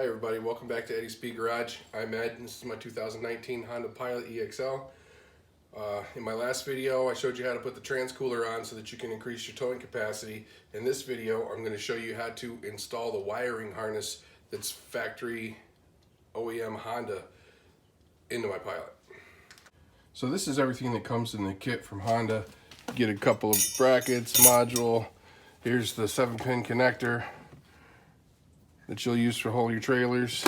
Hi everybody, welcome back to Eddie's Speed Garage. I'm Ed, and this is my 2019 Honda Pilot EXL. In my last video, I showed you how to put the transcooler on so that you can increase your towing capacity. In this video, I'm going to show you how to install the wiring harness that's factory OEM Honda into my Pilot. So this is everything that comes in the kit from Honda. You get a couple of brackets, module. Here's the 7-pin connector that you'll use for holding your trailers.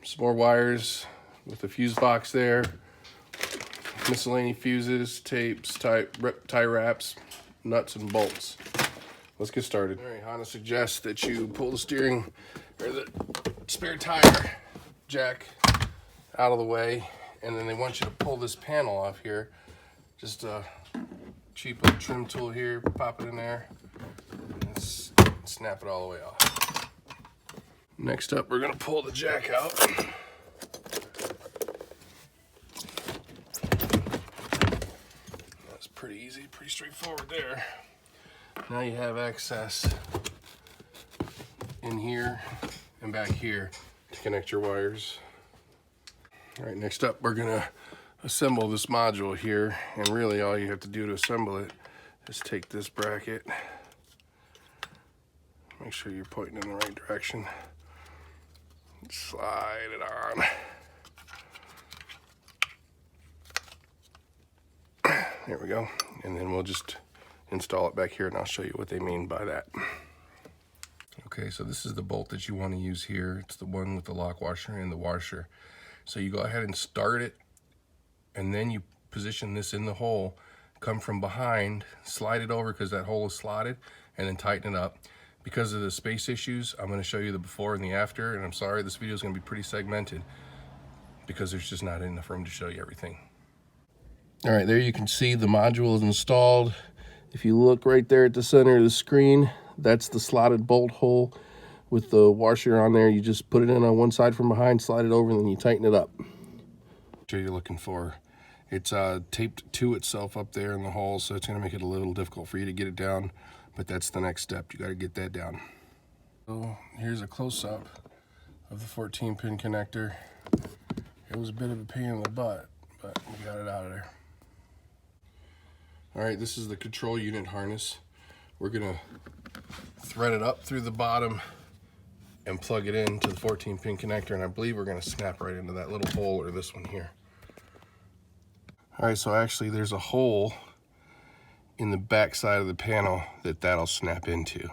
Some more wires with a fuse box there. Miscellaneous fuses, tapes, tie wraps, nuts, and bolts. Let's get started. All right, Honda suggests that you pull the steering or the spare tire jack out of the way, and then they want you to pull this panel off here. Just a cheap little trim tool here, pop it in there, and snap it all the way off. Next up, we're gonna pull the jack out. That's pretty easy, pretty straightforward there. Now you have access in here and back here to connect your wires. All right, next up, we're gonna assemble this module here, and really all you have to do to assemble it is take this bracket. Make sure you're pointing in the right direction. Slide it on. There we go. And then we'll just install it back here, and I'll show you what they mean by that. Okay, so this is the bolt that you want to use here. It's the one with the lock washer and the washer. So you go ahead and start it, and then you position this in the hole, come from behind, slide it over because that hole is slotted, and then tighten it up. Because of the space issues, I'm going to show you the before and the after, and I'm sorry this video is going to be pretty segmented because there's just not enough room to show you everything. All right, there you can see the module is installed. If you look right there at the center of the screen, that's the slotted bolt hole with the washer on there. You just put it in on one side from behind, slide it over, and then you tighten it up. What you're looking for. It's taped to itself up there in the hole, so it's going to make it a little difficult for you to get it down. But that's the next step. You got to get that down. So here's a close-up of the 14-pin connector. It was a bit of a pain in the butt, but we got it out of there. All right, this is the control unit harness. We're gonna thread it up through the bottom and plug it into the 14-pin connector, and I believe we're gonna snap right into that little hole, or this one here. All right, so actually there's a hole in the back side of the panel that'll snap into.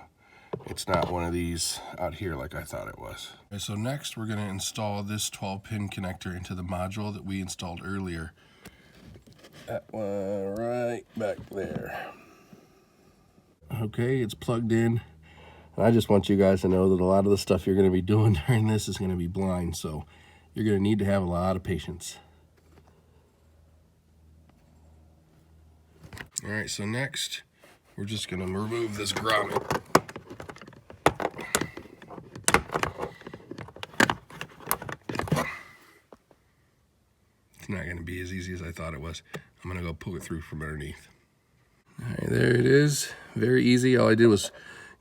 It's not one of these out here like I thought it was. Okay, so next we're going to install this 12-pin connector into the module that we installed earlier. That one right back there. Okay, it's plugged in. And I just want you guys to know that a lot of the stuff you're going to be doing during this is going to be blind, so you're going to need to have a lot of patience. All right, so next, we're just gonna remove this grommet. It's not gonna be as easy as I thought it was. I'm gonna go pull it through from underneath. All right, there it is. Very easy. All I did was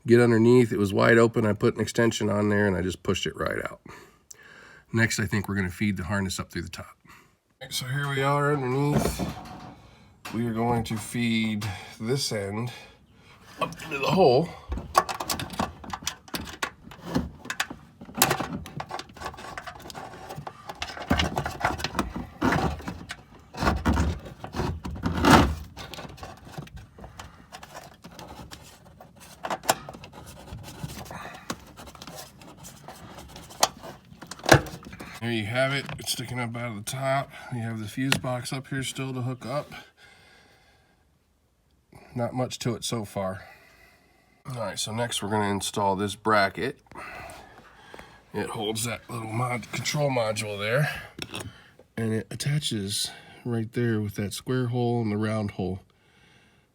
get underneath. It was wide open. I put an extension on there, and I just pushed it right out. Next, I think we're gonna feed the harness up through the top. All right, so here we are underneath. We are going to feed this end up into the hole. There you have it. It's sticking up out of the top. You have the fuse box up here still to hook up. Not much to it so far. All right, so next we're going to install this bracket. It holds that little control module there, and it attaches right there with that square hole and the round hole.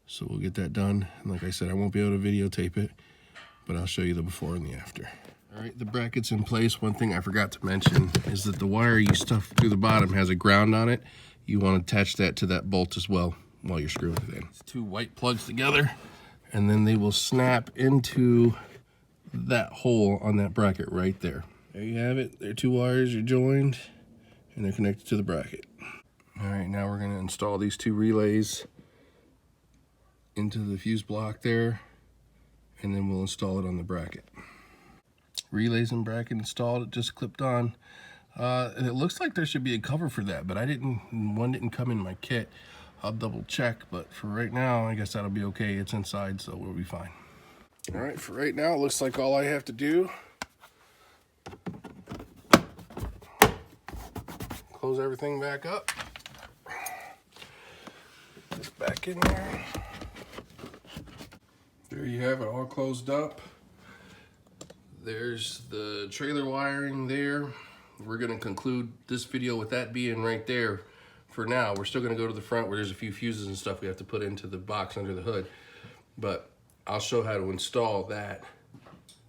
So we'll get that done. And like I said, I won't be able to videotape it, but I'll show you the before and the after. All right, the bracket's in place. One thing I forgot to mention is that the wire you stuff through the bottom has a ground on it. You want to attach that to that bolt as well while you're screwing it in. It's two white plugs together, and then they will snap into that hole on that bracket right there. There you have it. Their 2 wires are joined and they're connected to the bracket. All right, now we're going to install these 2 relays into the fuse block there, and then we'll install it on the bracket. Relays and bracket installed, it just clipped on. And it looks like there should be a cover for that, but one didn't come in my kit. I'll double check, but for right now, I guess that'll be okay. It's inside, so we'll be fine. All right, for right now, it looks like all I have to do, close everything back up. This back in there. There you have it, all closed up. There's the trailer wiring there. We're gonna conclude this video with that being right there for now. We're still gonna go to the front where there's a few fuses and stuff we have to put into the box under the hood, but I'll show how to install that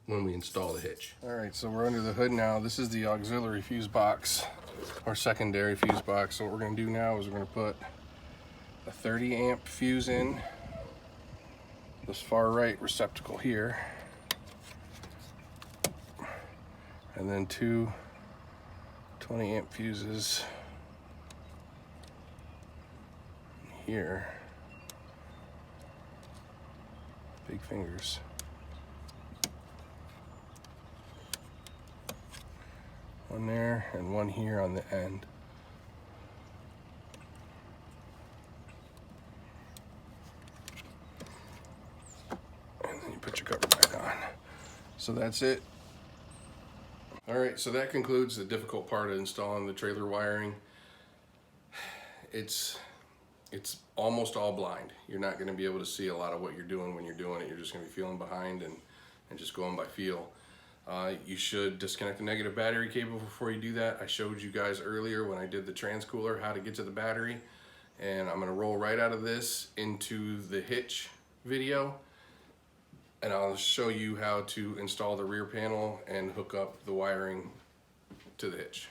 when we install the hitch. All right, so we're under the hood now. This is the auxiliary fuse box, or secondary fuse box. So what we're gonna do now is we're gonna put a 30 amp fuse in this far right receptacle here, and then 2 20 amp fuses here. Big fingers. One there and one here on the end. And then you put your cover back on. So that's it. All right, so that concludes the difficult part of installing the trailer wiring. It's almost all blind. You're not gonna be able to see a lot of what you're doing when you're doing it. You're just gonna be feeling behind and just going by feel. You should disconnect the negative battery cable before you do that. I showed you guys earlier when I did the transcooler how to get to the battery, and I'm gonna roll right out of this into the hitch video, and I'll show you how to install the rear panel and hook up the wiring to the hitch.